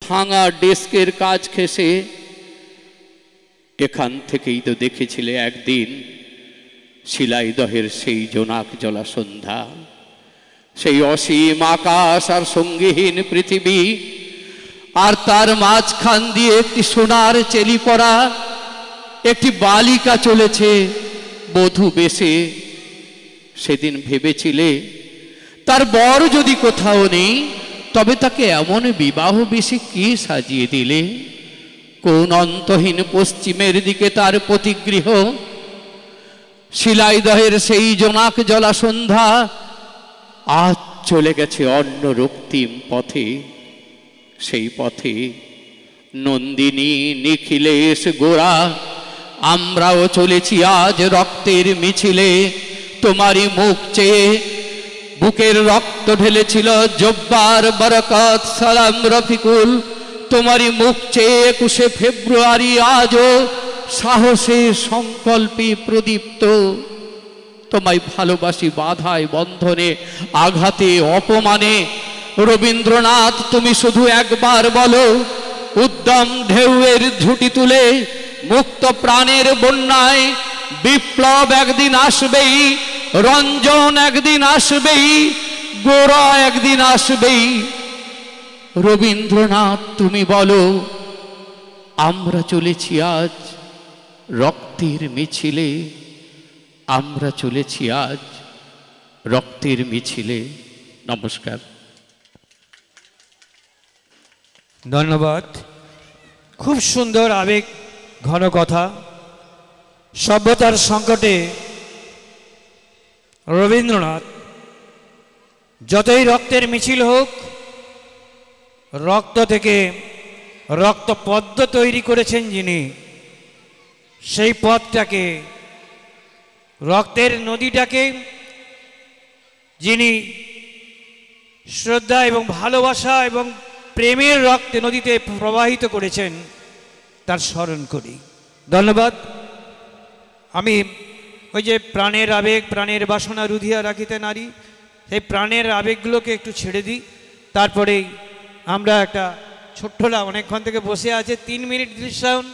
ভাঙা ডেস্কের কাজ ঘেঁষে। এখান থেকেই তো দেখেছিলে একদিন শিলাইদহের সেই জোনাক জলা সন্ধ্যা, সেই অসীম আকাশ আর সঙ্গীহীন পৃথিবী, আর তার মাঝখান দিয়ে একটি সোনার চেলি পরা একটি বালিকা চলেছে বধূ বেশে। সেদিন ভেবেছিলে তার বর যদি কোথাও নেই, তবে তাকে এমন বিবাহ বেশে কে সাজিয়ে দিলে? কোন অন্তহীন পশ্চিমের দিকে তার প্রতিগৃহ? শিলাইদহের সেই জোনাক জলা সন্ধ্যা আজ চলে গেছে অন্য রক্তিম পথে। সেই পথে নন্দিনী, নিখিলেশ, গোরা, আমরাও চলেছি আজ রক্তের মিছিলে। তোমারই মুখ চেয়ে বুকের রক্ত ঢেলেছিল জব্বার, বরকত, সালাম, রফিকুল। তোমারই মুখ চেয়ে 21শে ফেব্রুয়ারি আজও সাহসে সংকল্পে প্রদীপ্ত। তোমায় ভালোবাসি বাধায়, বন্ধনে, আঘাতে, অপমানে। রবীন্দ্রনাথ, তুমি শুধু একবার বলো, উদ্যম ঢেউয়ের ঝুঁটি তুলে মুক্ত প্রাণের বন্যায় বিপ্লব একদিন আসবেই, রঞ্জন একদিন আসবেই, গোরা একদিন আসবেই। রবীন্দ্রনাথ, তুমি বলো, আমরা চলেছি আজ রক্তের মিছিলে। আমরা চলেছি আজ রক্তের মিছিলে। নমস্কার। ধন্যবাদ। খুব সুন্দর আবেগ ঘন কথা। সভ্যতার সংকটে রবীন্দ্রনাথ যতই রক্তের মিছিল হোক, রক্ত থেকে রক্ত পদ্ম তৈরি করেছেন যিনি, সেই পথটাকে, রক্তের নদীটাকে যিনি শ্রদ্ধা এবং ভালোবাসা এবং প্রেমের রক্তে নদীতে প্রবাহিত করেছেন, তার স্মরণ করি। ধন্যবাদ। আমি ওই যে প্রাণের আবেগ, প্রাণের বাসনা রুধিয়া রাখিতে নারী, সেই প্রাণের আবেগগুলোকে একটু ছেড়ে দিই। তারপরেই আমরা একটা ছোট্টলা অনেকক্ষণ থেকে বসে আছে, 3 মিনিট দৃশ্যায়ন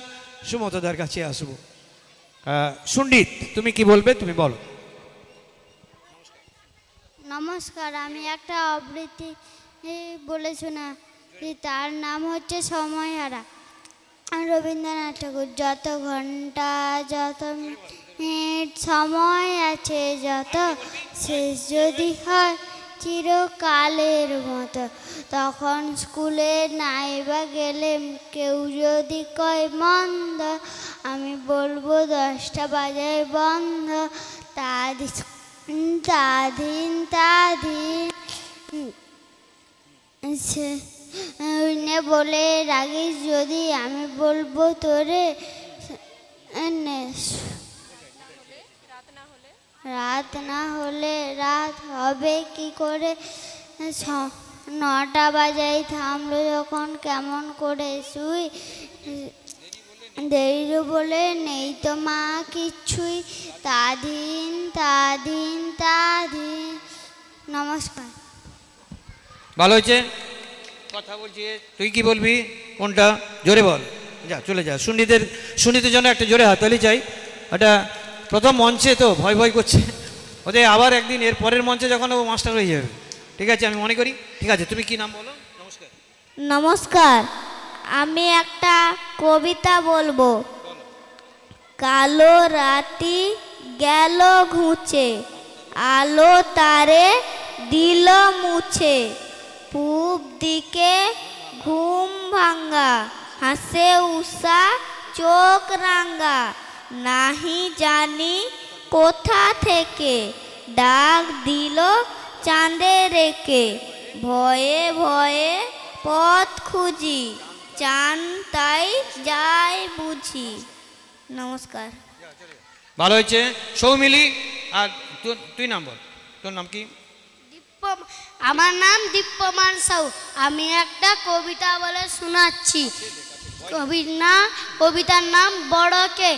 সুমতদার কাছে আসবো। সুন্ডিত, তুমি কি বলবে? তুমি বলো। নমস্কার। আমি একটা আবৃত্তি বলেছি না, তার নাম হচ্ছে সময়হারা। রবীন্দ্রনাথ ঠাকুর। যত ঘন্টা, যত মিনিট সময় আছে, যত শেষ যদি হয় চিরকালের মতো, তখন স্কুলে নাইবা গেলে কেউ যদি কয় মন্দ, আমি বলবো 10টা বাজায় বন্ধ। বলে রাগিস যদি, আমি বলবো তোরে রাত না হলে রাত হবে কি করে? 9টা বাজায় থামলো যখন, কেমন করে শুই? দেরি বলে নেই তো মা কিচ্ছুই, তাদিন তাদিন তাদিন। নমস্কার। ভালো হয়েছে কথা বলছি। তুই কি বলবি? কোনটা? জোরে বল। যা, চলে যা। সুন্ডিতের জন্য একটা জোরে হাততালি চাই। এটা প্রথম মঞ্চে তো ভয় ভয় করছে, ওদের আবার একদিন এর পরের মঞ্চে যখন ও মাস্টার হয়ে যাবে। ঠিক আছে, আমি মনে করি। ঠিক আছে, তুমি কি নাম বলো? নমস্কার। নমস্কার। আমি একটা কবিতা বলবো। কালো রাতি গেল ঘুচে, আলো তারে দিল মুছে, পূব দিকে ঘুম ভাঙ্গা, হাসে উষা চোখ রাঙ্গা, নাহি জানি কোথা থেকে ডাক দিল চাঁদে রেখে, ভয়ে ভয়ে পথ খুঁজি, চান তাই যাই বুঝি। নমস্কার। ভালো হয়েছে। সৌমিলি, আর তুই নাম বল। তোর নাম কি? আমার নাম দীপ্যমান সাউ। আমি একটা কবিতা বলে শোনাচ্ছি। কবিতার নাম বড়কে।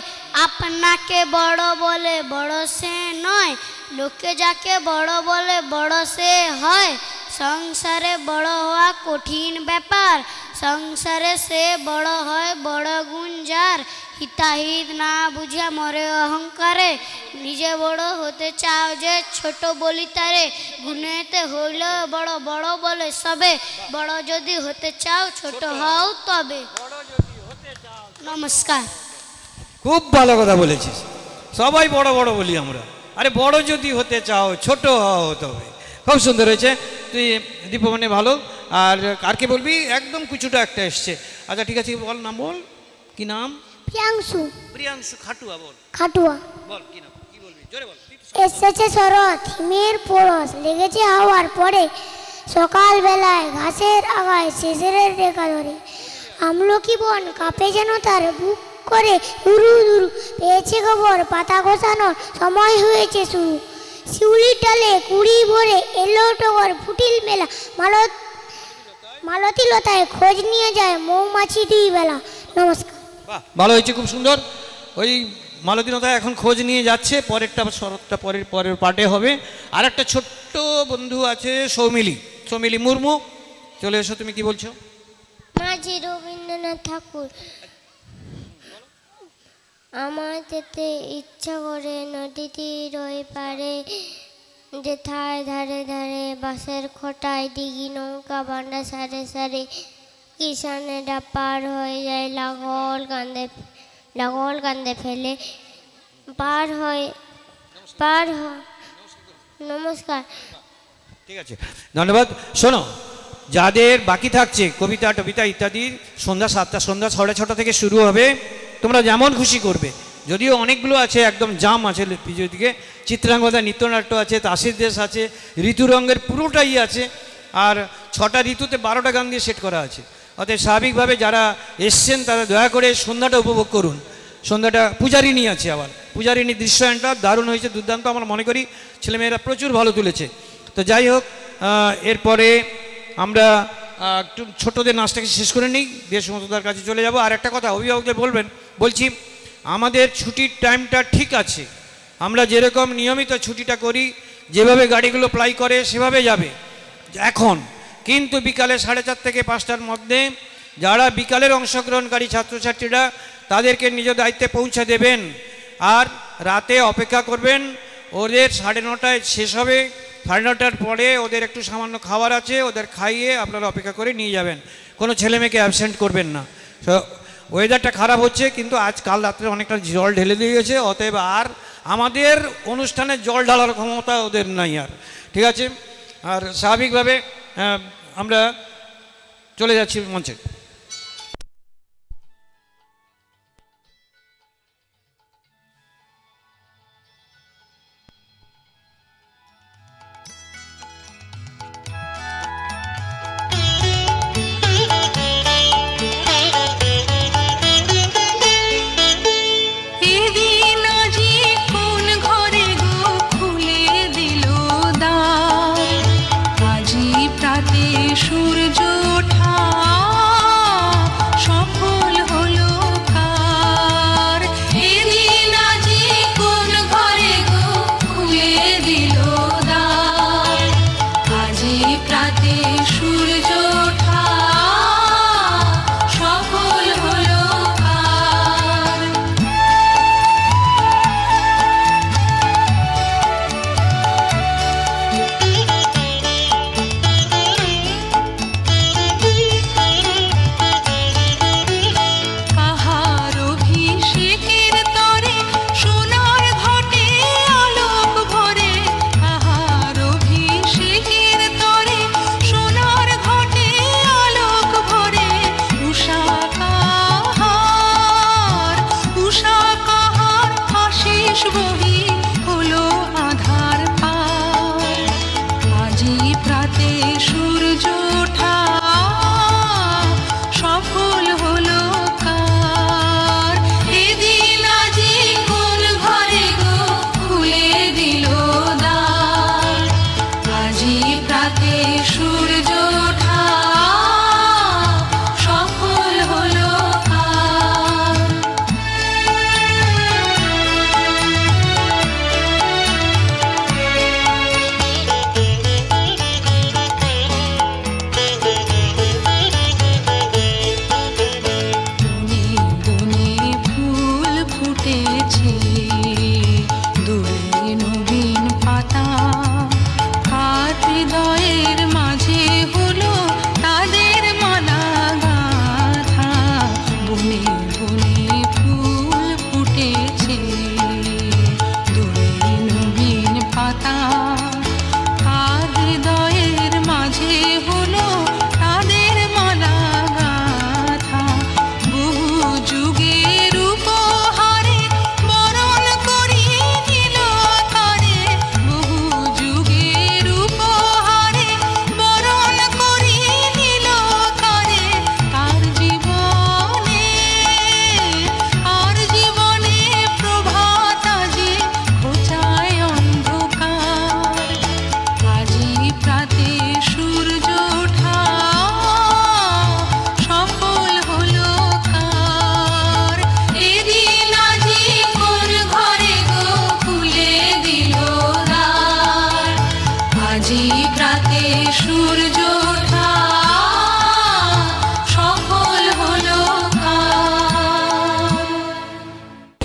আপনাকে বড় বলে বড় সে নয়, লোকে যাকে বড় বলে বড় সে হয়। সংসারে বড় হওয়া কঠিন ব্যাপার, সংসারে সে বড় হয় বড় গুণ যার, হিতাহিত না বুঝে মরে অহংকারে, নিজে বড় হতে চাও যে ছোট বলি তারে, গুণেতে হইল বড় বড় বলে সবে, বড় যদি হতে চাও ছোট হও তবে। নমস্কার। খুব ভালো কথা বলেছিস, সবাই বড় বড় বলি আমরা, আরে বড় যদি হতে চাও ছোট হও তবে। খুব সুন্দর হয়েছে, তুই দীপমণি ভালো। আর কারকে বলবি? একদম কিছুটা একটা এসছে। আচ্ছা ঠিক আছে, বল নাম বল, কি নাম? প্রিয়াংশু। প্রিয়াংশু খাটুয়া, বল খাটুয়া। বল কি নাম, কি বলবি, জোরে বল। এসেছে শরৎ, হিমের পরশ লেগেছে হাওয়ার পরে, সকাল বেলায় ঘাসের আগায় শেষের রেখা ধরে, আমলকি বন কাঁপে যেন তার বুক করে দুরু দুরু, পেয়েছে খবর পাতা গোছানোর সময় হয়েছে শুরু, শিউলির ডালে কুড়ি ভরে এলো টগর ফুটিল মেলা, মালতী লতায় খোঁজ নিয়ে যায় মৌমাছি দুই বেলা। নমস্কার। বাহ, ভালো হয়েছে, খুব সুন্দর। ওই মালতীনতা এখন খোঁজ নিয়ে যাচ্ছে, পরেরটা শরৎটা পরের পার্টে হবে। আর একটা ছোট্ট বন্ধু আছে সৌমিলি মুর্মু, চলে এসো, তুমি কি বলছো? মাঝি রবীন্দ্রনাথ ঠাকুর। আমার যেতে ইচ্ছা করে নদী তীর ওই পারে, যেথায় ধারে ধারে বাঁশের খোটায় দিঘি নৌকা বান্ডা সারে সারে, কিষানেরা পার হয়ে যায় লাগল কান্দে ফেলে, পার হয়। নমস্কার। ঠিক আছে, ধন্যবাদ। শোনো, যাদের বাকি থাকছে কবিতা টবিতা ইত্যাদি, সন্ধ্যা 7টা, সন্ধ্যা 6:30 থেকে শুরু হবে, তোমরা যেমন খুশি করবে। যদিও অনেকগুলো আছে, একদম জাম আছে পুজোর দিকে, চিত্রাঙ্গদা নৃত্যনাট্য আছে, তাসের দেশ আছে, ঋতুরঙ্গের পুরোটাই আছে, আর 6টা ঋতুতে 12টা গান দিয়ে সেট করা আছে। অতএব স্বাভাবিকভাবে যারা এসছেন তারা দয়া করে সন্ধ্যাটা উপভোগ করুন। সন্ধ্যাটা পূজারিনী আছে, আবার পূজারিনীর দৃশ্যায়নটা দারুণ হয়েছে, দুর্দান্ত। আমরা মনে করি ছেলেমেয়েরা প্রচুর ভালো তুলেছে। তো যাই হোক, এরপরে আমরা একটু ছোটদের নাচটাকে শেষ করে নিই, দিয়ে সমস্তদার কাছে চলে যাব। আর একটা কথা অভিভাবকদের বলছি, আমাদের ছুটির টাইমটা ঠিক আছে, আমরা যেরকম নিয়মিত ছুটিটা করি, যেভাবে গাড়িগুলো প্লাই করে সেভাবে যাবে এখন, কিন্তু বিকালে 4:30 থেকে 5টার মধ্যে যারা বিকালের অংশগ্রহণকারী ছাত্রছাত্রীরা, তাদেরকে নিজ দায়িত্বে পৌঁছে দেবেন। আর রাতে অপেক্ষা করবেন, ওদের 9:30টায় শেষ হবে, 9:30টার পরে ওদের একটু সামান্য খাবার আছে, ওদের খাইয়ে আপনারা অপেক্ষা করে নিয়ে যাবেন। কোনো ছেলে মেয়েকে অ্যাবসেন্ট করবেন না। ওয়েদারটা খারাপ হচ্ছে, কিন্তু কাল রাত্রে অনেকটা জল ঢেলে দিয়ে গেছে, অতএব আর আমাদের অনুষ্ঠানে জল ঢালার ক্ষমতা ওদের নাই আর, ঠিক আছে। আর স্বাভাবিকভাবে আমরা চলে যাচ্ছি মঞ্চে। সূর্য ওঠা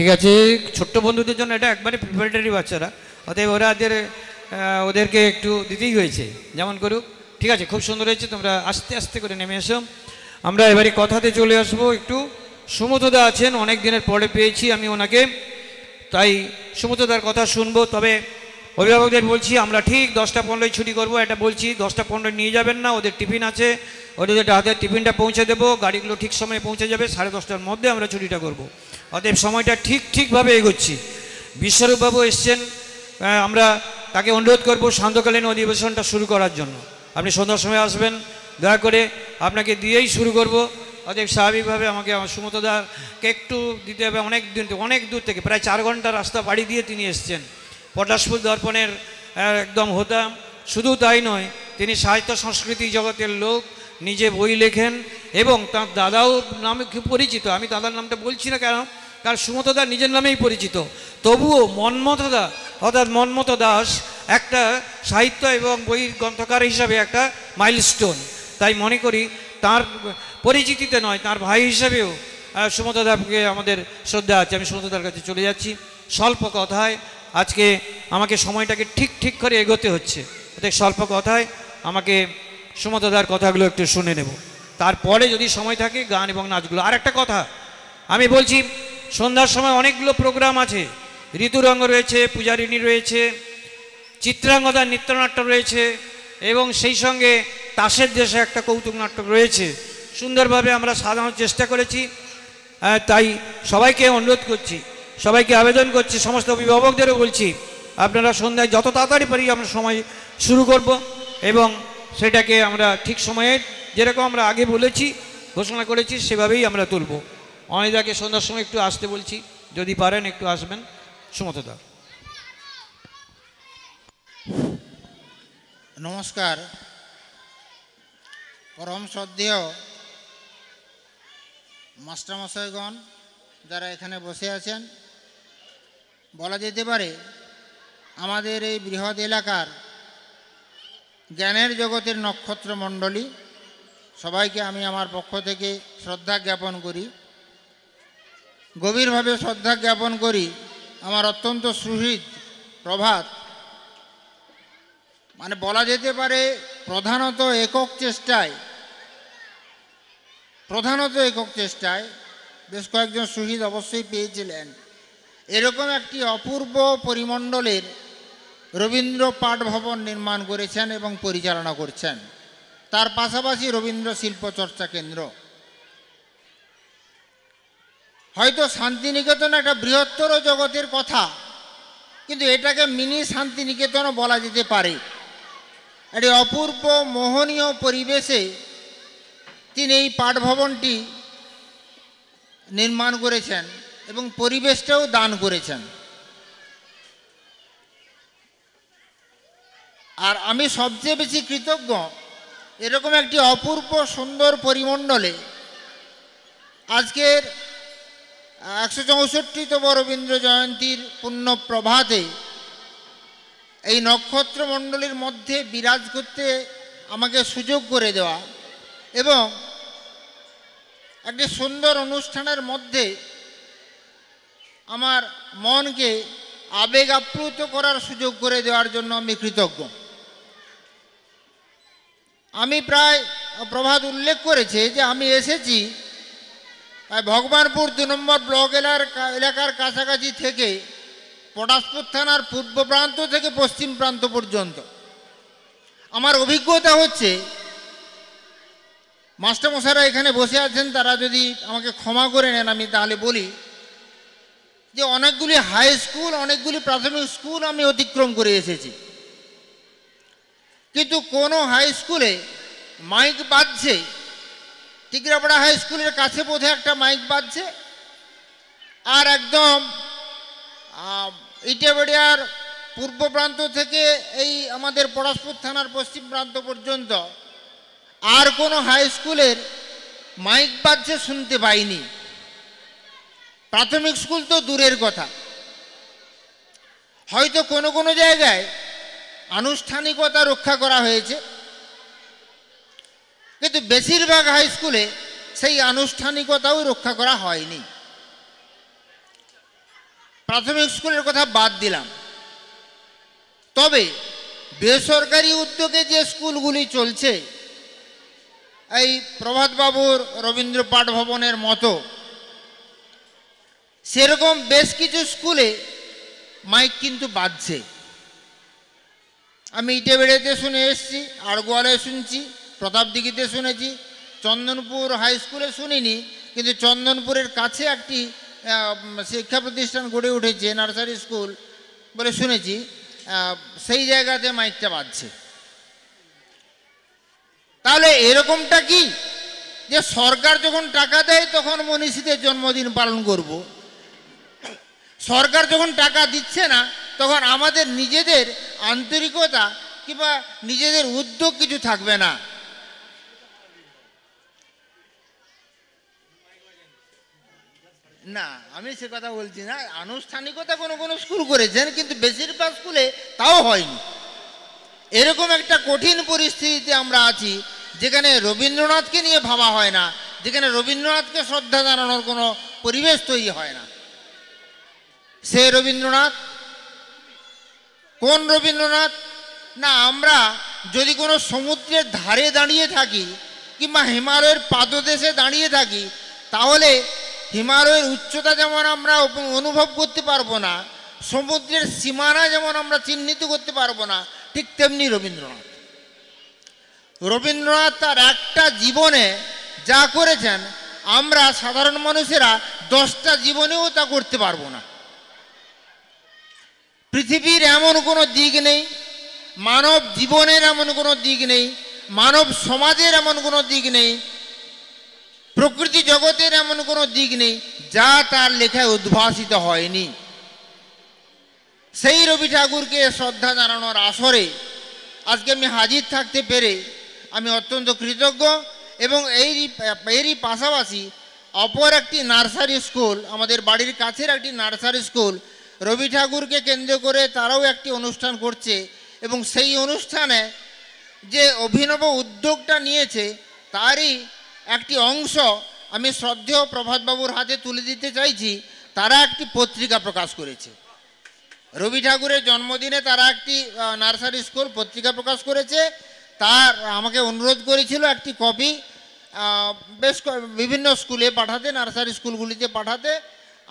ঠিক আছে, ছোট্ট বন্ধুদের জন্য এটা একবারে প্রিপারেটরি বাচ্চারা, অতএব ওদেরকে একটু দিতেই হয়েছে, যেমন করুক। ঠিক আছে, খুব সুন্দর হয়েছে, তোমরা আস্তে আস্তে করে নেমে এসো। আমরা এবারে কথাতে চলে আসবো। একটু সুমতদা আছেন, অনেক দিনের পরে পেয়েছি আমি ওনাকে, তাই সুমতদার কথা শুনবো। তবে অভিভাবকদের বলছি আমরা ঠিক 10টা 15 ছুটি করবো, এটা বলছি। 10টা 15 নিয়ে যাবেন না, ওদের টিফিন আছে, ওদের হাতে টিফিনটা পৌঁছে দেবো, গাড়িগুলো ঠিক সময়ে পৌঁছে যাবে, 10:30টার মধ্যে আমরা ছুটিটা করব। অতএব সময়টা ঠিকভাবে এগোচ্ছি। বিশ্বরূপবাবু এসছেন, আমরা তাকে অনুরোধ করব সান্ধ্যকালীন অধিবেশনটা শুরু করার জন্য। আপনি সন্ধ্যার সময় আসবেন, দয়া করে আপনাকে দিয়েই শুরু করব। অতএব স্বাভাবিকভাবে আমাকে আমার সুমতদাকে একটু দিতে হবে। অনেক দূর থেকে প্রায় 4 ঘন্টা রাস্তা পাড়ি দিয়ে তিনি এসছেন। পটাশপুর দর্পণের একদম হতাম। শুধু তাই নয়, তিনি সাহিত্য সংস্কৃতি জগতের লোক, নিজে বই লেখেন এবং তার দাদাও নামে খুব পরিচিত। আমি দাদার নামটা বলছি না কারণ সুমতদা নিজের নামেই পরিচিত। তবুও মন্মথদা অর্থাৎ মন্মথ দাস একটা সাহিত্য এবং বই গ্রন্থকার হিসাবে একটা মাইলস্টোন। তাই মনে করি তার পরিচিতিতে নয়, তার ভাই হিসাবেও সুমতদাকে আমাদের শ্রদ্ধা আছে। আমি সুমতদার কাছে চলে যাচ্ছি স্বল্প কথায়। আজকে আমাকে সময়টাকে ঠিক করে এগোতে হচ্ছে, অর্থাৎ স্বল্প কথায় আমাকে সুমতদার কথাগুলো একটু শুনে নেব, তারপরে যদি সময় থাকে গান এবং নাচগুলো। আর একটা কথা আমি বলছি, সন্ধ্যার সময় অনেকগুলো প্রোগ্রাম আছে। ঋতুরঙ্গ রয়েছে, পূজারিণী রয়েছে, চিত্রাঙ্গদার নৃত্যনাট্য রয়েছে এবং সেই সঙ্গে তাসের দেশে একটা কৌতুক নাটক রয়েছে। সুন্দরভাবে আমরা সাজানোর চেষ্টা করেছি। তাই সবাইকে অনুরোধ করছি, সবাইকে আবেদন করছি, সমস্ত অভিভাবকদেরও বলছি, আপনারা সন্ধ্যায় যত তাড়াতাড়ি পারি আমরা সময় শুরু করব এবং সেটাকে আমরা ঠিক সময়ে যেরকম আমরা আগে বলেছি ঘোষণা করেছি সেভাবেই আমরা তুলব। অনিদাকে সন্ধ্যার সময় একটু আসতে বলছি, যদি পারেন একটু আসবেন। সুমতদা। নমস্কার। পরম শ্রদ্ধেয় মাস্টারমশাইগণ যারা এখানে বসে আছেন, বলা যেতে পারে আমাদের এই বৃহৎ এলাকার জ্ঞানের জগতের নক্ষত্রমণ্ডলী, সবাইকে আমি আমার পক্ষ থেকে শ্রদ্ধা জ্ঞাপন করি, গভীরভাবে শ্রদ্ধা জ্ঞাপন করি। আমার অত্যন্ত সুহৃদ প্রভাত, মানে বলা যেতে পারে প্রধানত একক চেষ্টায় বেশ কয়েকজন সুহৃদ অবশ্যই পেয়েছিলেন। এরকম একটি অপূর্ব পরিমণ্ডলের রবীন্দ্র পাঠ ভবন নির্মাণ করেছেন এবং পরিচালনা করছেন, তার পাশাপাশি রবীন্দ্র শিল্প চর্চা কেন্দ্র। হয়তো শান্তিনিকেতন একটা বৃহত্তর জগতের কথা, কিন্তু এটাকে মিনি শান্তিনিকেতনও বলা যেতে পারে। একটি অপূর্ব মোহনীয় পরিবেশে তিনি এই পাঠভবনটি নির্মাণ করেছেন এবং পরিবেশটাও দান করেছেন। আর আমি সবচেয়ে বেশি কৃতজ্ঞ এরকম একটি অপূর্ব সুন্দর পরিমণ্ডলে আজকের 164তম রবীন্দ্র জয়ন্তীর পুণ্য প্রভাতে এই নক্ষত্রমণ্ডলীর মধ্যে বিরাজ করতে আমাকে সুযোগ করে দেওয়া এবং একটি সুন্দর অনুষ্ঠানের মধ্যে আমার মনকে আবেগ আপ্লুত করার সুযোগ করে দেওয়ার জন্য আমি কৃতজ্ঞ। আমি প্রায় প্রভাত উল্লেখ করেছে যে আমি এসেছি ভগবানপুর 2 নম্বর ব্লক এলাকার কাছাকাছি থেকে পটাশপুর থানার পূর্ব প্রান্ত থেকে পশ্চিম প্রান্ত পর্যন্ত। আমার অভিজ্ঞতা হচ্ছে, মাস্টারমশাইরা এখানে বসে আছেন, তারা যদি আমাকে ক্ষমা করে নেন আমি তাহলে বলি যে অনেকগুলি হাই স্কুল, অনেকগুলি প্রাথমিক স্কুল আমি অতিক্রম করে এসেছি, কিন্তু কোনো হাই স্কুলে মাইক বাজছে। টিকরাপাড়া হাই স্কুলের কাছে বোধহয় একটা মাইক বাজছে, আর একদম ইটেবাড়িয়ার পূর্ব প্রান্ত থেকে এই আমাদের পটাশপুর থানার পশ্চিম প্রান্ত পর্যন্ত আর কোনো হাই স্কুলের মাইক বাজছে শুনতে পাইনি। প্রাথমিক স্কুল তো দূরের কথা, হয়তো কোনো কোনো জায়গায় আনুষ্ঠানিকতা রক্ষা করা হয়েছে, কিন্তু বেশিরভাগ হাই স্কুলে সেই আনুষ্ঠানিকতাও রক্ষা করা হয়নি। প্রাথমিক স্কুলের কথা বাদ দিলাম, তবে বেসরকারি উদ্যোগে যে স্কুলগুলি চলছে, এই প্রভাতবাবুর রবীন্দ্র পাঠ ভবনের মতো সেরকম বেশ কিছু স্কুলে মাইক কিন্তু বাজছে। আমি ইটেবেড়েতে শুনে এসেছি, আড়গোয়ালে শুনছি, প্রতাপদিঘিতে শুনেছি, চন্দনপুর হাই স্কুলে শুনিনি, কিন্তু চন্দনপুরের কাছে একটি শিক্ষা প্রতিষ্ঠান গড়ে উঠেছে, নার্সারি স্কুল বলে শুনেছি, সেই জায়গাতে মাইকটা বাজছে। তাহলে এরকমটা কি যে সরকার যখন টাকা দেয় তখন মনীষীদের জন্মদিন পালন করব, সরকার যখন টাকা দিচ্ছে না তখন আমাদের নিজেদের আন্তরিকতা কিংবা নিজেদের উদ্যোগ কিছু থাকবে না? না, আমি সে কথা বলছি না। আনুষ্ঠানিকতা কোনো কোনো স্কুল করেছেন, কিন্তু বেশিরভাগ স্কুলে তাও হয়নি। এরকম একটা কঠিন পরিস্থিতিতে আমরা আছি যেখানে রবীন্দ্রনাথকে নিয়ে ভাবা হয় না, যেখানে রবীন্দ্রনাথকে শ্রদ্ধা জানানোর কোনো পরিবেশ তৈরি হয় না। সে রবীন্দ্রনাথ কোন রবীন্দ্রনাথ? না, আমরা যদি কোনো সমুদ্রের ধারে দাঁড়িয়ে থাকি কিংবা হিমালয়ের পাদদেশে দাঁড়িয়ে থাকি, তাহলে হিমালয়ের উচ্চতা যেমন আমরা অনুভব করতে পারবো না, সমুদ্রের সীমানা যেমন আমরা চিহ্নিত করতে পারবো না, ঠিক তেমনি রবীন্দ্রনাথ। রবীন্দ্রনাথ তার একটা জীবনে যা করেছেন, আমরা সাধারণ মানুষেরা 10টা জীবনেও তা করতে পারবো না। পৃথিবীর এমন কোনো দিক নেই, মানব জীবনের এমন কোনো দিক নেই, মানব সমাজের এমন কোনো দিক নেই, প্রকৃতি জগতের এমন কোনো দিক নেই যা তার লেখায় উদ্ভাসিত হয়নি। সেই রবি ঠাকুরকে শ্রদ্ধা জানানোর আসরে আজকে আমি হাজির থাকতে পেরে আমি অত্যন্ত কৃতজ্ঞ। এবং এরই পাশাপাশি অপর একটি নার্সারি স্কুল, আমাদের বাড়ির কাছের একটি নার্সারি স্কুল, রবি ঠাকুরকে কেন্দ্র করে তারাও একটি অনুষ্ঠান করছে, এবং সেই অনুষ্ঠানে যে অভিনব উদ্যোগটা নিয়েছে তারই একটি অংশ আমি শ্রদ্ধেয় প্রভাতবাবুর হাতে তুলে দিতে চাইছি। তারা একটি পত্রিকা প্রকাশ করেছে। রবি ঠাকুরের জন্মদিনে তারা একটি নার্সারি স্কুল পত্রিকা প্রকাশ করেছে। তার আমাকে অনুরোধ করেছিল একটি কপি বেশ বিভিন্ন স্কুলে পাঠাতে, নার্সারি স্কুলগুলিতে পাঠাতে।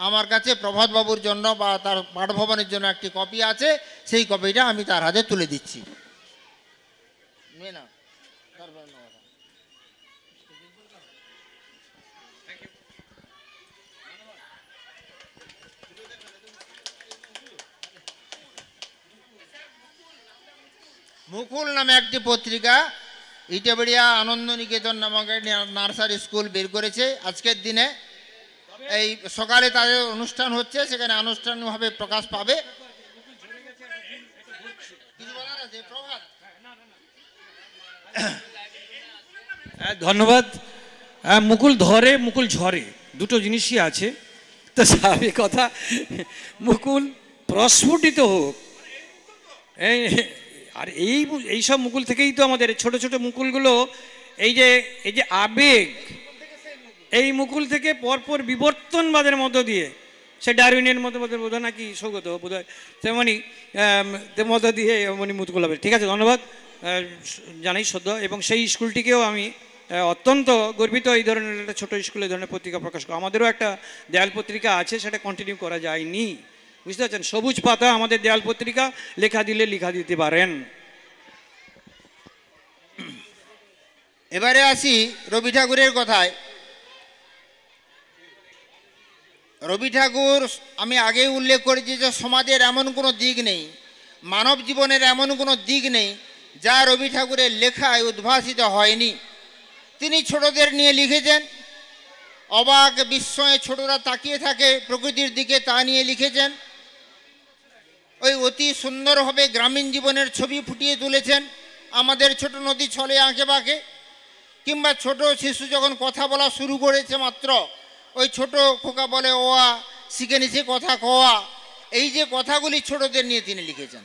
আমার কাছে প্রভাতবাবুর জন্য বা তার পাঠভবনের জন্য একটি কপি আছে, সেই কপিটা আমি তার হাতে তুলে দিচ্ছি। মুকুল নামে একটি পত্রিকা ইটেবেড়িয়া আনন্দ নিকেতন নামক নার্সারি স্কুল বের করেছে। আজকের দিনে এই সকালে তাদের অনুষ্ঠান হচ্ছে, সেখানে আনুষ্ঠানিকভাবে প্রকাশ পাবে। ধন্যবাদ। মুকুল ধরে মুকুল ঝরে দুটো জিনিসই আছে, তো স্বাভাবিক কথা মুকুল প্রস্ফুটিত হোক। আর এই সব মুকুল থেকেই তো আমাদের ছোট ছোট মুকুলগুলো, এই যে আবেগ, এই মুকুল থেকে পরপর বিবর্তনবাদের মধ্য দিয়ে, সে ডারউইনের মতো বোধ হয় নাকি সৌগত বোধ হয়, তেমনি মধ্য দিয়ে এমনই মুকুল হবে। ঠিক আছে, ধন্যবাদ জানাই শ্রদ্ধা। এবং সেই স্কুলটিকেও আমি অত্যন্ত গর্বিত এই ধরনের একটা ছোটো স্কুলে এই ধরনের পত্রিকা প্রকাশ করা। আমাদেরও একটা দেয়াল পত্রিকা আছে, সেটা কন্টিনিউ করা যায়নি, বুঝতে পারছেন। সবুজ পাতা আমাদের দেয়াল পত্রিকা, লেখা দিলে লেখা দিতে পারেন। এবারে আসি রবি ঠাকুরের কথায়। রবি ঠাকুর আমি আগেই উল্লেখ করেছি যে সমাজের এমন কোনো দিক নেই, মানব জীবনের এমন কোনো দিক নেই যা রবি ঠাকুরের লেখায় উদ্ভাসিত হয়নি। তিনি ছোটদের নিয়ে লিখেছেন, অবাক বিস্ময়ে ছোটরা তাকিয়ে থাকে প্রকৃতির দিকে, তা নিয়ে লিখেছেন। ওই অতি সুন্দরভাবে গ্রামীণ জীবনের ছবি ফুটিয়ে তুলেছেন, আমাদের ছোট নদী ছলে আঁকে বাঁকে, কিংবা ছোট শিশু যখন কথা বলা শুরু করেছে মাত্র, ওই ছোট খোকা বলে ও আ, শিখে নিছে কথা কওয়া, এই যে কথাগুলি ছোটদের নিয়ে তিনি লিখেছেন।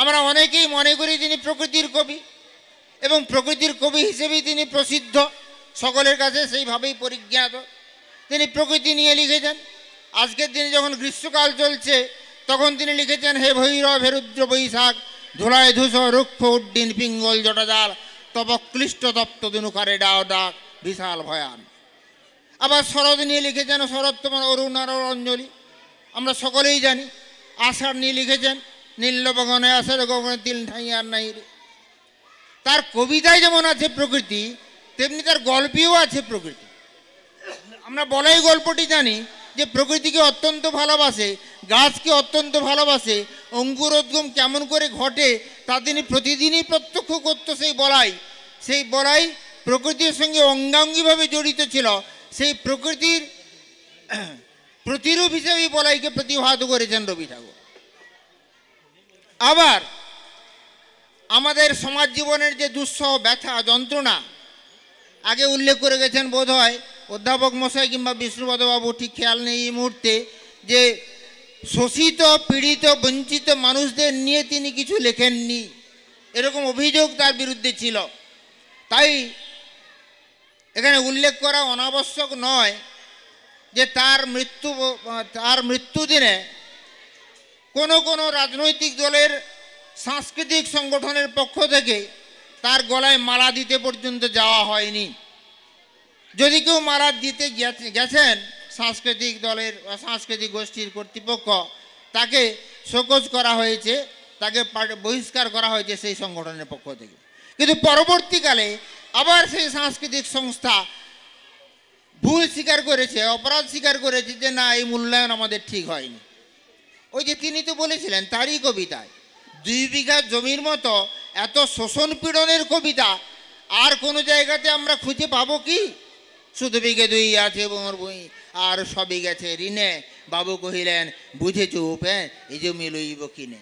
আমরা অনেকেই মনে করি তিনি প্রকৃতির কবি, এবং প্রকৃতির কবি হিসেবেই তিনি প্রসিদ্ধ, সকলের কাছে সেইভাবেই পরিজ্ঞাত। তিনি প্রকৃতি নিয়ে লিখেছেন, আজকের দিনে যখন গ্রীষ্মকাল চলছে তখন তিনি লিখেছেন, হে ভৈরব হে রুদ্র বৈশাখ, ধুলায় ধূস রুক্ষ উড্ডিন পিঙ্গল জটাজাল, তব ক্লিষ্ট তপ্ত দিনুকারে ডাও ডাক বিশাল ভয়ান। আবার শরৎ নিয়ে লিখেছেন, শরৎ তোমার অরুণ আর অঞ্জলি, আমরা সকলেই জানি। আষাঢ় নিয়ে লিখেছেন, নীল বগনে আষাঢ় গগনে তিল ঠাই আর নাই রে। তার কবিতায় যেমন আছে প্রকৃতি, তেমনি তার গল্পেও আছে প্রকৃতি। আমরা বলাই গল্পটি জানি যে প্রকৃতিকে অত্যন্ত ভালোবাসে, গাছকে অত্যন্ত ভালোবাসে, অঙ্কুরোদ্গম কেমন করে ঘটে তা তিনি প্রতিদিনই প্রত্যক্ষ করতো। সেই বলাই প্রকৃতির সঙ্গে অঙ্গাঙ্গিভাবে জড়িত ছিল। সেই প্রকৃতির প্রতিরূপ হিসেবে বলাইকে প্রতিভাত করেছেন রবি ঠাকুর। আবার আমাদের সমাজ জীবনের যে দুঃসহ ব্যথা যন্ত্রণা আগে উল্লেখ করে গেছেন বোধ হয় অধ্যাপক মশাই কিংবা বিষ্ণুপদবাবু, ঠিক খেয়াল নেই এই মুহূর্তে, যে শোষিত পীড়িত বঞ্চিত মানুষদের নিয়ে তিনি কিছু লেখেননি, এরকম অভিযোগ তার বিরুদ্ধে ছিল। তাই এখানে উল্লেখ করা অনাবশ্যক নয় যে তার মৃত্যু দিনে কোনো রাজনৈতিক দলের সাংস্কৃতিক সংগঠনের পক্ষ থেকে তার গলায় মালা দিতে পর্যন্ত যাওয়া হয়নি। যদি কেউ মালা দিতে গেছেন সাংস্কৃতিক দলের বা সাংস্কৃতিক গোষ্ঠীর কর্তৃপক্ষ, তাকে শোকজ করা হয়েছে, তাকে বহিষ্কার করা হয়েছে সেই সংগঠনের পক্ষ থেকে। কিন্তু পরবর্তীকালে আবার সেই সাংস্কৃতিক সংস্থা ভুল স্বীকার করেছে, অপরাধ স্বীকার করেছে যে না, এই মূল্যায়ন আমাদের ঠিক হয়নি। ওই যে তিনি তো বলেছিলেন তারই কবিতায়, 2 বিঘা জমির মতো এত শোষণ পীড়নের কবিতা আর কোনো জায়গাতে আমরা খুঁজে পাবো কি? শুধু বিঘে 2 আছে বোমর বই, আর সবই গেছে ঋণে। বাবু কহিলেন, বুঝে চুপ, এই জমি লইব কিনে।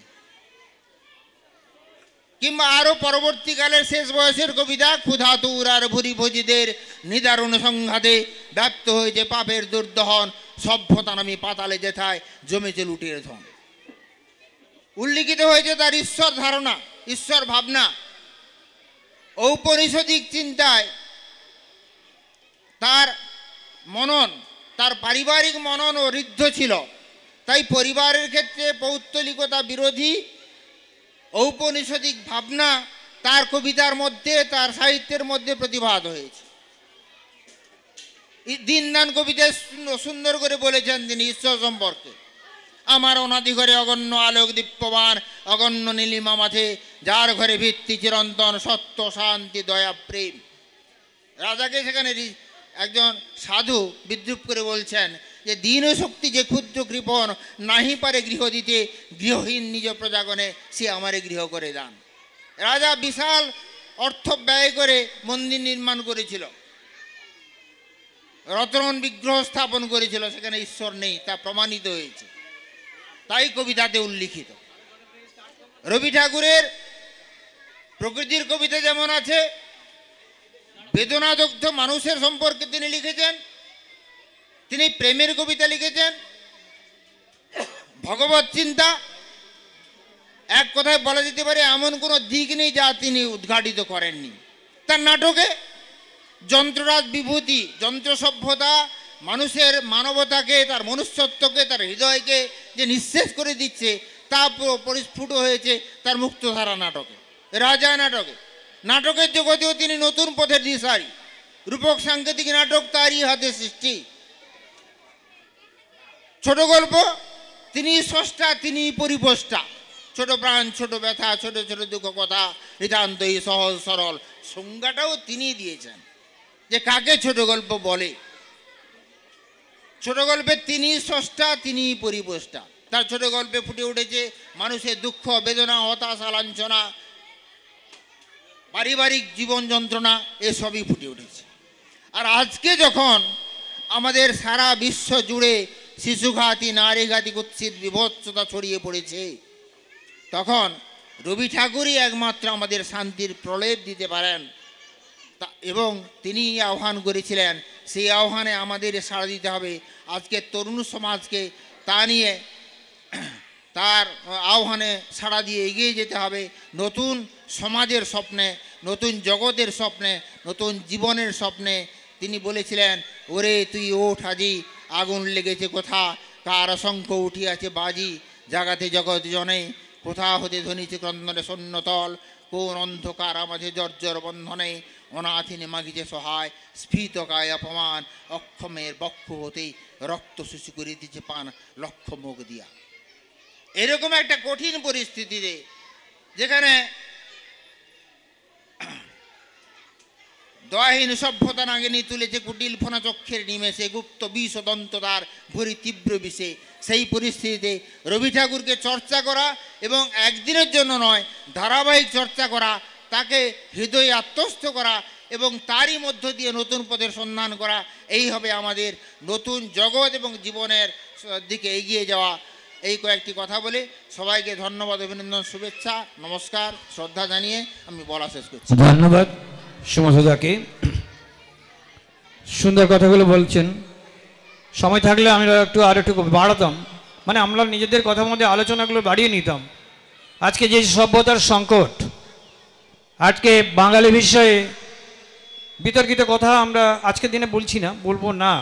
কিংবা আরো পরবর্তীকালের শেষ বয়সের কবিতা, ক্ষুধাতুর আর ভুরি ভোজীদের নিদারুণ সংঘাতে ব্যপ্ত হয়েছে পাপের দুর্দহন, সভ্যতা নামী পাতালে যেথায় জমেছে লুটের ধন। উল্লিখিত হয়েছে তার ঈশ্বর ধারণা, ঈশ্বর ভাবনা, ঔপনিষদিক চিন্তায় তার মনন, তার পারিবারিক মনন ও ঋদ্ধ ছিল। তাই পরিবারের ক্ষেত্রে পৌত্তলিকতা বিরোধী ঔপনিষদিক ভাবনা তার কবিতার মধ্যে, তার সাহিত্যের মধ্যে প্রতিভাত হয়েছে। দীনদান কবিতায় সুন্দর করে বলেছেন তিনি ঈশ্বর সম্পর্কে, আমার অনাদি ঘরে অগণ্য আলোক দীপ্যমান, অগণ্য নীলিমা মাঝে যার ঘরে ভিত্তি চিরন্তন, সত্য শান্তি দয়া প্রেম। রাজাকে সেখানে একজন সাধু বিদ্রুপ করে বলছেন যে দীন শক্তি যে ক্ষুদ্র কৃপণ, নাহি পারে গৃহ দিতে, গৃহহীন নিজ প্রজাগণে সে আমারে গৃহ করে দান। রাজা বিশাল অর্থ ব্যয় করে মন্দির নির্মাণ করেছিল, রত্ন বিগ্রহ স্থাপন করেছিল, সেখানে ঈশ্বর নেই, তা প্রমাণিত হয়েছে। তাই কবিতাতে উল্লিখিত। রবি ঠাকুরের প্রকৃতির কবিতা যেমন আছে, বেদনাদগ্ধ মানুষের সম্পর্কে তিনি লিখেছেন, তিনি প্রেমের কবিতা লিখেছেন, ভগবত চিন্তা, এক কথায় বলা যেতে পারে এমন কোনো দিক নেই যা তিনি উদ্ঘাটিত করেননি। তার নাটকে যন্ত্ররাজ বিভূতি, যন্ত্র সভ্যতা মানুষের মানবতাকে, তার মনুষ্যত্বকে, তার হৃদয়কে যে নিঃশেষ করে দিচ্ছে তা পরিস্ফুট হয়েছে তার মুক্তধারা নাটকে, রাজা নাটকে। নাটকের জগতেও তিনি নতুন পথের দিশারি, রূপক সাংকেতিক নাটক তারই হাতে সৃষ্টি। ছোট গল্প তিনি স্রষ্টা, তিনি পরিপোষ্টা। ছোট প্রাণ, ছোট ব্যথা, ছোট ছোট দুঃখ কথা, নিতান্তই সহজ সরল সংজ্ঞাটাও তিনি দিয়েছেন যে কাকে ছোট গল্প বলে। ছোট গল্পে তিনি স্রষ্টা, তিনি পরিপোষ্টা। তার ছোট গল্পে ফুটে উঠেছে মানুষের দুঃখ বেদনা, হতাশা, লাঞ্ছনা, পারিবারিক জীবন যন্ত্রণা, এসবই ফুটে উঠেছে। আর আজকে যখন আমাদের সারা বিশ্ব জুড়ে শিশুঘাতী, নারীঘাতী, কুৎসিত বিভৎসতা ছড়িয়ে পড়েছে, তখন রবি ঠাকুরই একমাত্র আমাদের শান্তির প্রলেপ দিতে পারেন। এবং তিনি আহ্বান করেছিলেন, সেই আহ্বানে আমাদের সাড়া দিতে হবে। আজকে তরুণ সমাজকে তা নিয়ে, তার আহ্বানে সাড়া দিয়ে এগিয়ে যেতে হবে। নতুন সমাজের স্বপ্নে, নতুন জগতের স্বপ্নে, নতুন জীবনের স্বপ্নে। তিনি বলেছিলেন, ওরে তুই ওঠ আজি, আগুন লেগেছে কোথা, কার শঙ্খ উঠিয়াছে বাজি, জাগাতে জগৎ জনে, কোথা হতে ধ্বনিছে ক্রন্দনে শূন্যতল, কোন অন্ধকার মাঝে জর্জর বন্ধনে, অনাথিনে মাগিছে সহায়, স্ফীত কায় অপমান, অক্ষমের বক্ষ হতেই রক্ত শিশু করিতেছে পান লক্ষ মুখ দিয়া। এরকম একটা কঠিন পরিস্থিতিতে যেখানে দয়াহীন সভ্যতা নাগিনী তুলেছে কুটিল ফোনা চক্ষের নিমেষে, গুপ্ত বিষ দন্ত তার ভরি তীব্র বিষে, সেই পরিস্থিতিতে রবি ঠাকুরকে চর্চা করা এবং একদিনের জন্য নয় ধারাবাহিক চর্চা করা, তাকে হৃদয়ে আত্মস্থ করা এবং তারই মধ্য দিয়ে নতুন পথের সন্ধান করা, এই হবে আমাদের নতুন জগৎ এবং জীবনের দিকে এগিয়ে যাওয়া। এই কয়েকটি কথা বলে সবাইকে ধন্যবাদ, অভিনন্দন, শুভেচ্ছা, নমস্কার, শ্রদ্ধা জানিয়ে আমি বলা শেষ করছি। ধন্যবাদ সুমধুদাকে, সুন্দর কথাগুলো বলছেন। সময় থাকলে আমরা একটু বাড়াতাম, মানে আমরা নিজেদের কথার মধ্যে আলোচনাগুলো বাড়িয়ে নিতাম। আজকে যে সভ্যতার সংকট, আজকে বাঙালি বিষয়ে বিতর্কিত কথা আমরা আজকের দিনে বলছি না, বলবো না।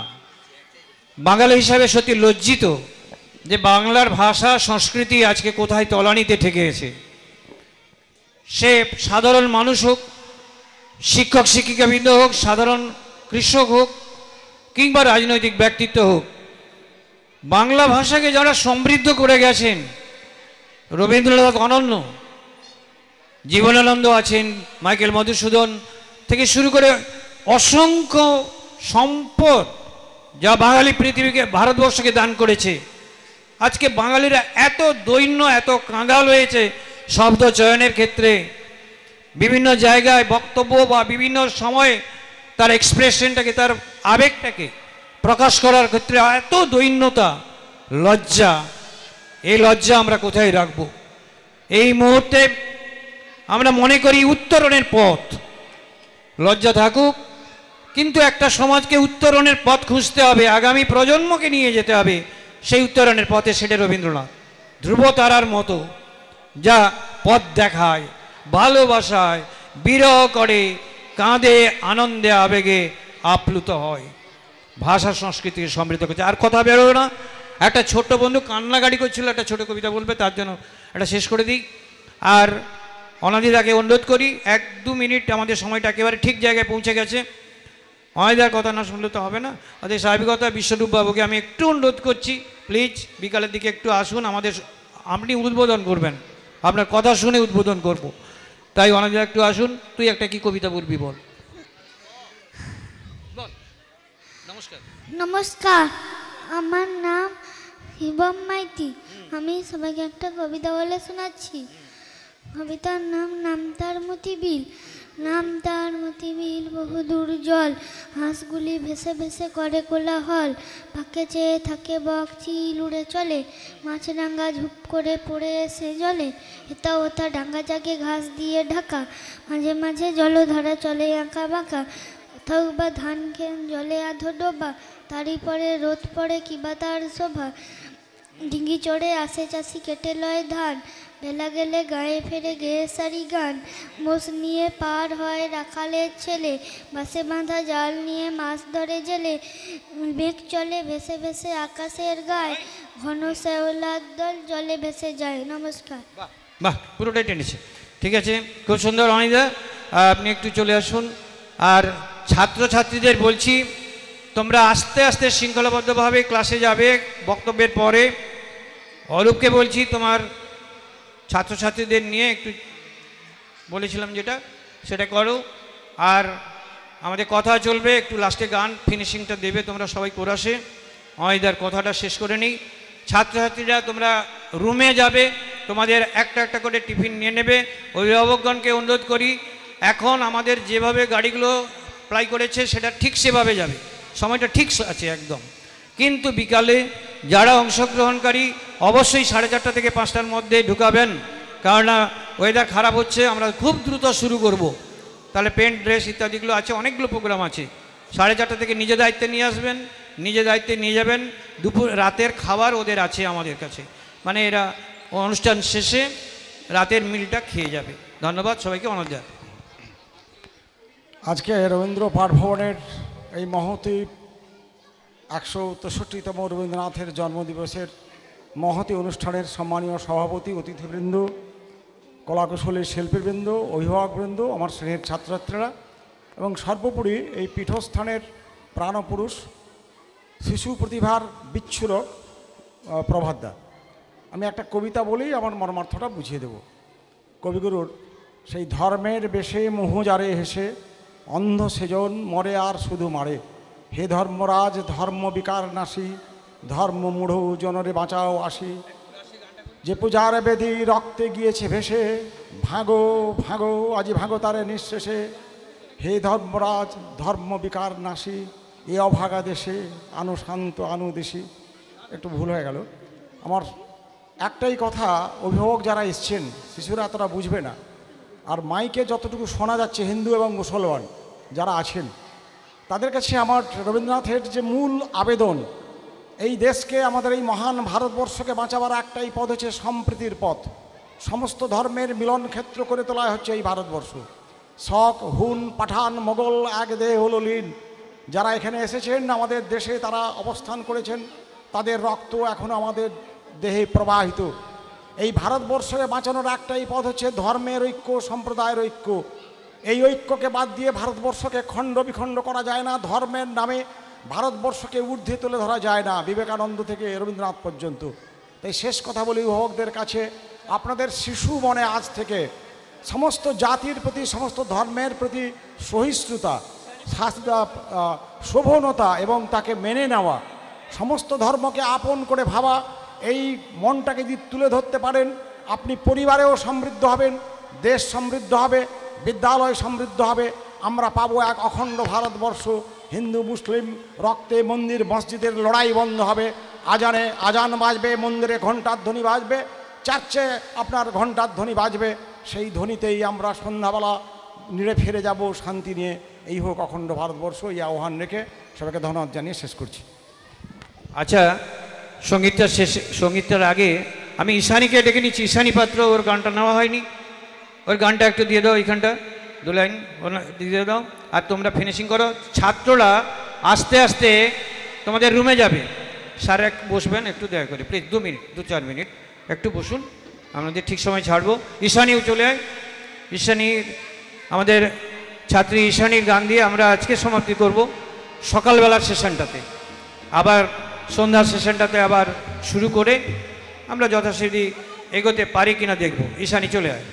বাঙালি হিসাবে সত্যি লজ্জিত যে বাংলার ভাষা সংস্কৃতি আজকে কোথায় তলানিতে ঠেকে গেছে। সে সাধারণ মানুষ হোক, শিক্ষক শিক্ষিকাবৃন্দ হোক, সাধারণ কৃষক হোক, কিংবা রাজনৈতিক ব্যক্তিত্ব হোক, বাংলা ভাষাকে যারা সমৃদ্ধ করে গেছেন, রবীন্দ্রনাথ অনন্য, জীবনানন্দ আছেন, মাইকেল মধুসূদন থেকে শুরু করে অসংখ্য সম্পদ যা বাঙালি পৃথিবীকে, ভারতবর্ষকে দান করেছে। আজকে বাঙালিরা এত দৈন্য, এত কাঙাল হয়েছে শব্দ চয়নের ক্ষেত্রে, বিভিন্ন জায়গায় বক্তব্য বা বিভিন্ন সময়ে তার এক্সপ্রেশনটাকে, তার আবেগটাকে প্রকাশ করার ক্ষেত্রে এত দৈন্যতা, লজ্জা। এই লজ্জা আমরা কোথায় রাখব? এই মুহূর্তে আমরা মনে করি উত্তরণের পথ, লজ্জা থাকুক, কিন্তু একটা সমাজকে উত্তরণের পথ খুঁজতে হবে, আগামী প্রজন্মকে নিয়ে যেতে হবে সেই উত্তরণের পথে। সেটা রবীন্দ্রনাথ ধ্রুব তারার মতো, যা পথ দেখায়, ভালোবাসায়, বিরহ করে, কাঁদে, আনন্দে, আবেগে আপ্লুত হয়, ভাষা সংস্কৃতিকে সমৃদ্ধ করছে। আর কথা বেরোবে না। একটা ছোট্ট বন্ধু কান্নাকাটি করছিল, একটা ছোট কবিতা বলবে, তার জন্য এটা শেষ করে দিই। আর অনাদিদাকে অনুরোধ করি, 1-2 মিনিট, আমাদের সময়টা একেবারে ঠিক জায়গায় পৌঁছে গেছে। অনাদিদার কথা না শুনলে তো হবে না। ওদের স্বাভাবিকতা বিশ্বরূপ বাবুকে আমি একটু অনুরোধ করছি, প্লিজ বিকালের দিকে একটু আসুন। আপনি উদ্বোধন করবেন, আপনার কথা শুনে উদ্বোধন করব, তাই অনাদিদা একটু আসুন। তুই একটা কি কবিতা বলবি বল। নমস্কার। নমস্কার, আমার নাম শিবম মাইতি। আমি সবাইকে একটা কবিতা বলে শোনাচ্ছি। কবিতার নাম নামতার মতি বিল। নামতার মতি বিল বহু দূর জল, হাঁসগুলি ভেসে ভেসে করে কোলাহল, পাকে চেয়ে থাকে বক, চিল উড়ে চলে, মাছ ডাঙ্গা ঝুপ করে পড়ে এসে জলে, এটা ওটা ডাঙ্গা জাগে ঘাস দিয়ে ঢাকা, মাঝে মাঝে জলধারা চলে আঁকা বাঁকা, কোথাও বা ধান খেন জলে আধো ডোবা, তারই পরে রোদ পড়ে কিবা তার শোভা, ডিঙ্গি চড়ে আসে চাষি কেটে লয় ধান, বেলা গেলে গায়ে ফেরে গেয়ে সারি গান, মোষ নিয়ে পার হয় রাখালের ছেলে, বাসে বাঁধা জাল নিয়ে মাছ ধরে জেলে, মেঘ চলে ভেসে ভেসে আকাশের গায়ে, ঘন শ্যাওলার দল জলে ভেসে যায়। নমস্কার। বাহ, পুরোটাই টেনেছে, ঠিক আছে, খুব সুন্দর। অনিদা আপনি একটু চলে আসুন। আর ছাত্রছাত্রীদের বলছি, তোমরা আস্তে আস্তে শৃঙ্খলাবদ্ধভাবে ক্লাসে যাবে বক্তব্যের পরে। অরূপকে বলছি, তোমার ছাত্রছাত্রীদের নিয়ে একটু বলেছিলাম যেটা, সেটা করো। আর আমাদের কথা চলবে, একটু লাস্টে গান ফিনিশিংটা দেবে তোমরা সবাই কোরাসে। অনিদার কথাটা শেষ করে নিই। ছাত্রছাত্রীরা তোমরা রুমে যাবে, তোমাদের একটা একটা করে টিফিন নিয়ে নেবে। অভিভাবকগণকে অনুরোধ করি, এখন আমাদের যেভাবে গাড়িগুলো অ্যাপ্লাই করেছে সেটা ঠিক সেভাবে যাবে, সময়টা ঠিক আছে একদম। কিন্তু বিকালে যারা অংশগ্রহণকারী অবশ্যই 4:30 থেকে 5টার মধ্যে ঢুকাবেন, কেননা ওয়েদার খারাপ হচ্ছে, আমরা খুব দ্রুত শুরু করব। তাহলে পেন্ট, ড্রেস ইত্যাদিগুলো আছে, অনেকগুলো প্রোগ্রাম আছে। 4:30 থেকে নিজে দায়িত্বে নিয়ে আসবেন, নিজে দায়িত্বে নিয়ে যাবেন। দুপুর রাতের খাবার ওদের আছে আমাদের কাছে, মানে এরা অনুষ্ঠান শেষে রাতের মিলটা খেয়ে যাবে। ধন্যবাদ সবাইকে। অনুরোধ। আজকে রবীন্দ্র পাঠ ভবনের এই মহতী 163তম রবীন্দ্রনাথের জন্মদিবসের মহতী অনুষ্ঠানের সম্মানীয় সভাপতি, অতিথিবৃন্দ, কলাকুশলী শিল্পীবৃন্দ, অভিভাবকবৃন্দ, আমার শ্রেণীর ছাত্রছাত্রীরা এবং সর্বোপরি এই পীঠস্থানের প্রাণপুরুষ, শিশু প্রতিভার বিচ্ছুরক প্রভাতদা। আমি একটা কবিতা বলেই আমার মর্মার্থটা বুঝিয়ে দেব। কবিগুরুর সেই ধর্মের বেশে মোহজারে হেসে অন্ধ সেজন মরে আর শুধু মারে, হে ধর্মরাজ ধর্ম বিকার নাশী, ধর্ম মূঢ় জনরে বাঁচাও আসি, যে পূজার বেদি রক্তে গিয়েছে ভেসে, ভাগো ভাগো আজি ভাগো তারে নিঃশেষে, হে ধর্মরাজ ধর্ম বিকার নাশী, এ অভাগা দেশে আনু শান্ত আনু দেশি। একটু ভুল হয়ে গেল আমার। একটাই কথা, অভিভাবক যারা এসছেন শিশুরা এতটা বুঝবে না, আর মাইকে যতটুকু শোনা যাচ্ছে হিন্দু এবং মুসলমান যারা আছেন তাদের কাছে আমার রবীন্দ্রনাথের যে মূল আবেদন, এই দেশকে, আমাদের এই মহান ভারতবর্ষকে বাঁচাবার একটাই পথ হচ্ছে সম্প্রীতির পথ। সমস্ত ধর্মের মিলন ক্ষেত্র করে তোলা হচ্ছে এই ভারতবর্ষ। শক, হুন, পাঠান, মোগল এক দেহ হল লীন। যারা এখানে এসেছেন আমাদের দেশে, তারা অবস্থান করেছেন, তাদের রক্ত এখনও আমাদের দেহে প্রবাহিত। এই ভারতবর্ষকে বাঁচানোর একটাই পথ হচ্ছে ধর্মের ঐক্য, সম্প্রদায়ের ঐক্য। এই ঐক্যকে বাদ দিয়ে ভারতবর্ষকে খণ্ড বিখণ্ড করা যায় না। ধর্মের নামে ভারতবর্ষকে ঊর্ধ্বে তুলে ধরা যায় না, বিবেকানন্দ থেকে রবীন্দ্রনাথ পর্যন্ত। তাই শেষ কথা বলি অভিভাবকদের কাছে, আপনাদের শিশু মনে আজ থেকে সমস্ত জাতির প্রতি, সমস্ত ধর্মের প্রতি সহিষ্ণুতা, শোভনতা এবং তাকে মেনে নেওয়া, সমস্ত ধর্মকে আপন করে ভাবা, এই মনটাকে যদি তুলে ধরতে পারেন, আপনি পরিবারেও সমৃদ্ধ হবেন, দেশ সমৃদ্ধ হবে, বিদ্যালয় সমৃদ্ধ হবে। আমরা পাবো এক অখণ্ড ভারতবর্ষ। হিন্দু মুসলিম রক্তে মন্দির মসজিদের লড়াই বন্ধ হবে। আজান বাজবে, মন্দিরে ঘণ্টার ধ্বনি বাজবে, চার্চে আপনার ঘণ্টার ধ্বনি বাজবে। সেই ধ্বনিতেই আমরা সন্ধ্যাবেলা নিড়ে ফিরে যাব শান্তি নিয়ে। এই হোক অখণ্ড ভারতবর্ষ, এই আহ্বান রেখে সবাইকে ধন্যবাদ জানিয়ে শেষ করছি। আচ্ছা, সঙ্গীতটার আগে আমি ঈশানীকে ডেকে নিচ্ছি। ঈশানী পাত্র, ওর গানটা নেওয়া হয়নি, ওর গানটা একটু দিয়ে দাও, এইখানটা 2 লাইন দিয়ে দাও, আর তোমরা ফিনিশিং করো। ছাত্ররা আস্তে আস্তে তোমাদের রুমে যাবে, স্যার বসবেন একটু দয়া করে প্লিজ, 2 মিনিট 2-4 মিনিট একটু বসুন, আমাদের ঠিক সময় ছাড়বো। ঈশানীও চলে আয়। ঈশানীর, আমাদের ছাত্রী ঈশানীর গান দিয়ে আমরা আজকে সমাপ্তি করব। সকালবেলার সেশনটাতে আবার সন্ধ্যার সেশনটাতে আবার শুরু করে আমরা যথাশীঘ্রই এগোতে পারি কিনা দেখব। ঈশানী চলে আয়,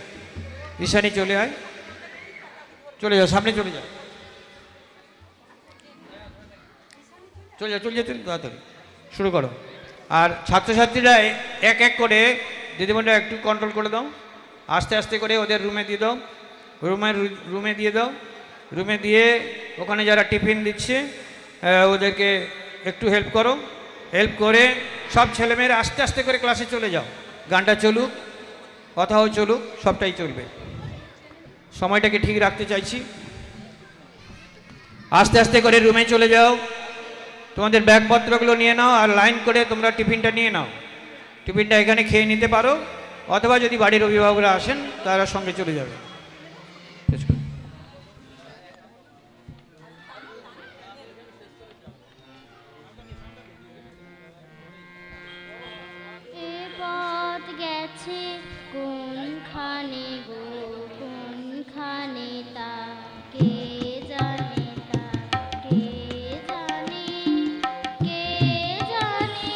ঈশানী চলে আয়, চলে যাও, সামনে চলে যাও, চলে যাও, চলে যেতে তাড়াতাড়ি শুরু করো। আর ছাত্রছাত্রীরা এক এক করে, দিদিমণিরা একটু কন্ট্রোল করে দাও, আস্তে আস্তে করে ওদের রুমে দিয়ে দাও, রুমে দিয়ে দাও। রুমে দিয়ে ওখানে যারা টিফিন দিচ্ছে ওদেরকে একটু হেল্প করো। হেল্প করে সব ছেলেমেয়েরা আস্তে আস্তে করে ক্লাসে চলে যাও। গানটা চলুক, কথাও চলুক, সবটাই চলবে। সময়টাকে ঠিক রাখতে চাইছি। আস্তে আস্তে করে রুমে চলে যাও, তোমাদের ব্যাগপত্রগুলো নিয়ে নাও, আর লাইন করে তোমরা টিফিনটা নিয়ে নাও। টিফিনটা এখানে খেয়ে নিতে পারো, অথবা যদি বাড়ির অভিভাবকরা আসেন তারা সঙ্গে চলে যাবে। গেছে কোনখানে গো, কোনখানে তা কে জানে, তা কে জানে, কে জানে।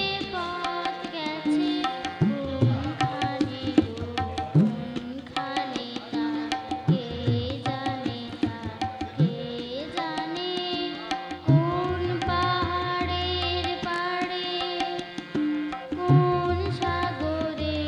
এ পথ গেছে কোনখানে গো, কোনখানে তা কে জানে, তা কে জানে। কোন পাহাড়ের পাড়ে, কোন সাগরে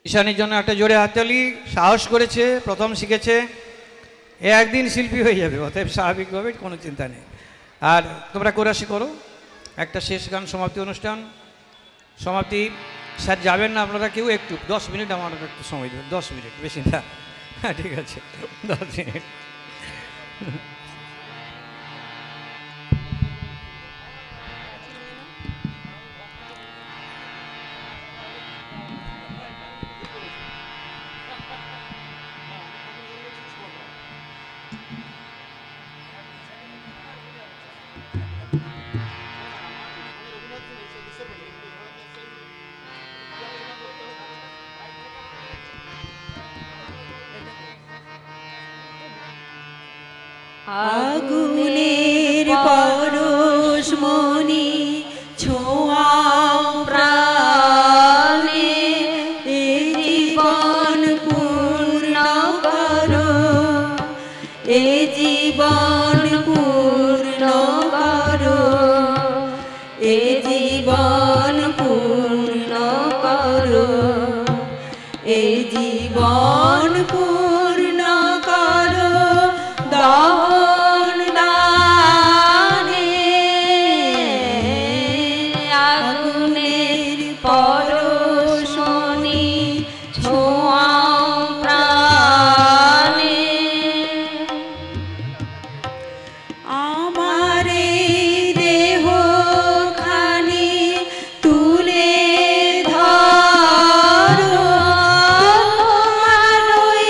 ঈশানীর জন্য একটা জোরে হাততালি। সাহস করেছে, প্রথম শিখেছে, এ একদিন শিল্পী হয়ে যাবে, অতএব স্বাভাবিকভাবে কোনো চিন্তা নেই। আর তোমরা কোরাসি করো, একটা শেষ গান সমাপ্তি অনুষ্ঠান সমাপ্তি। স্যার যাবেন না আপনারা কেউ, একটু 10 মিনিট আমার একটু সময় দেবেন, 10 মিনিট, বেশি না। হ্যাঁ ঠিক আছে, 10 মিনিট। আগুনের পরশমণি ছোঁয়াও প্রাণে, এ জীবন পূর্ণ করো, এ জীবন পূর্ণ করো, এ জীবন পূর্ণ করো, এ জীবন পূর্ণ করো দহন দানে। আগুনের পরশমণি ছোঁয়াও প্রাণে, আমার এই দেহ খানি তুলে ধরো, তোমার ওই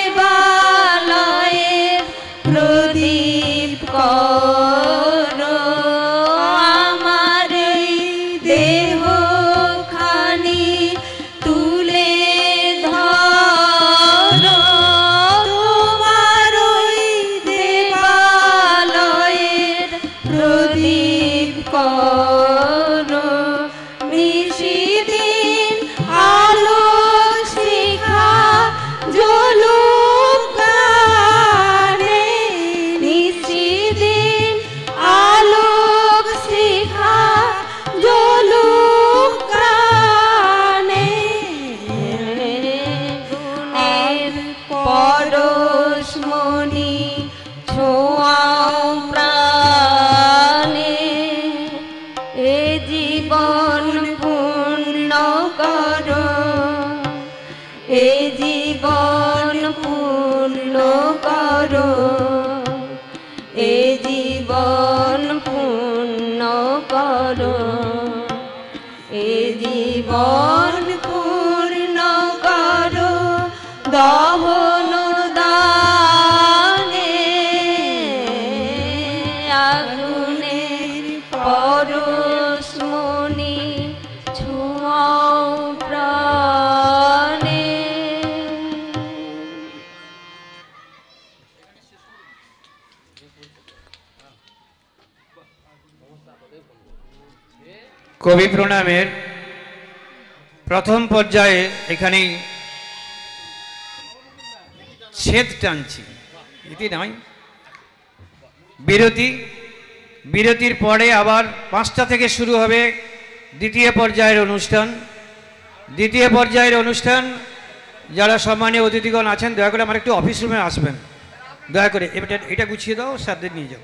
দেবালয়ের প্রদীপ করো, আমার এই দেহ খানি তুলে ধরো, তোমার ওই দেবালয়ের প্রদীপ করো, নিশিদিন আলোক শিখা জ্বলুক গানে, নিশিদিন আলোক শিখা জ্বলুক গানে। গুণের পরশমণি ছোঁয়াও প্রাণে, এ জীবন পূর্ণ করো, এ জীবন পূর্ণ করো, এ জীবন পূর্ণ করো, এ জীবন পূর্ণ করো দহন দানে। আগুনের পরশমণি ছোঁয়াও প্রাণে। কবি প্রণামের প্রথম পর্যায়ে এখানেই ছেদ টানছি, ইতি নয়, বিরতি। বিরতির পরে আবার 5টা থেকে শুরু হবে দ্বিতীয় পর্যায়ের অনুষ্ঠান। দ্বিতীয় পর্যায়ের অনুষ্ঠান যারা সম্মানীয় অতিথিগণ আছেন দয়া করে আমার একটু অফিস রুমে আসবেন, দয়া করে এটা গুছিয়ে দাও, স্যারদের নিয়ে যাও।